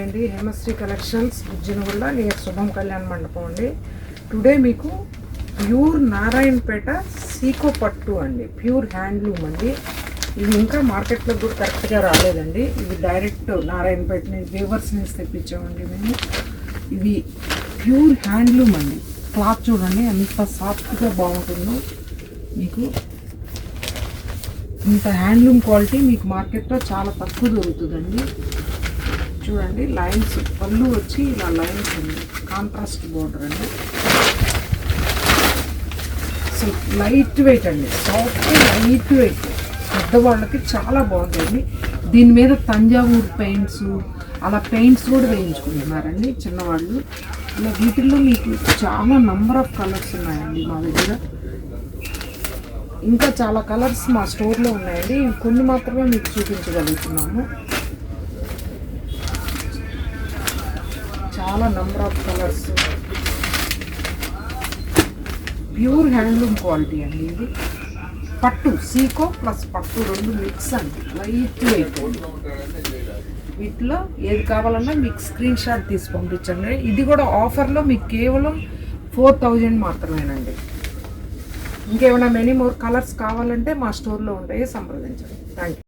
అండి. Hemasri collections బుజ్జినగుళ్ళ near శుభం కళ్యాణ్ మండపం అండి. టుడే మీకు ప్యూర్ నారాయణపేట సీకో పట్టు అండి, ప్యూర్ హ్యాండ్లూమ్ అండి. ఇవి ఇంకా మార్కెట్లో కూడా కరెక్ట్గా రాలేదండి. ఇవి డైరెక్ట్ నారాయణపేట వేవర్స్ నుంచి తెప్పించామండి మేము. ఇవి ప్యూర్ హ్యాండ్లూమ్ అండి. క్లాత్ చూడండి ఎంత సాఫ్ట్గా బాగుంటుందో. మీకు ఇంత హ్యాండ్లూమ్ క్వాలిటీ మీకు మార్కెట్లో చాలా తక్కువ దొరుకుతుందండి. చూడండి లైన్స్, పళ్ళు వచ్చి ఇలా లైన్స్ ఉంది, కాంట్రాస్ట్ బోర్డర్ అండి. సో లైట్ వెయిట్ అండి, సాఫ్ట్ లైట్ వెయిట్, పెద్దవాళ్ళకి చాలా బాగుంటుంది. దీని మీద తంజావూరు పెయింట్స్, అలా పెయింట్స్ కూడా వేయించుకుంటున్నారండి చిన్నవాళ్ళు. ఇలా వీటిల్లో మీకు చాలా నంబర్ ఆఫ్ కలర్స్ ఉన్నాయండి మా దగ్గర. ఇంకా చాలా కలర్స్ మా స్టోర్లో ఉన్నాయండి. కొన్ని మాత్రమే మీకు చూపించగలుగుతున్నాము. చాలా number of colours, pure handloom quality అండి. ఇది పట్టు సీకో ప్లస్ పట్టు రెండు మిక్స్ అండి, లైట్ వెయిట్. వీటిలో ఏది కావాలన్నా మీకు స్క్రీన్ షాట్ తీసి పంపించండి. ఇది కూడా ఆఫర్లో మీకు కేవలం 4000 మాత్రమేనండి. ఇంకేమైనా మెనీ మోర్ కలర్స్ కావాలంటే మా స్టోర్లో ఉంటాయి, సంప్రదించండి. Thank you.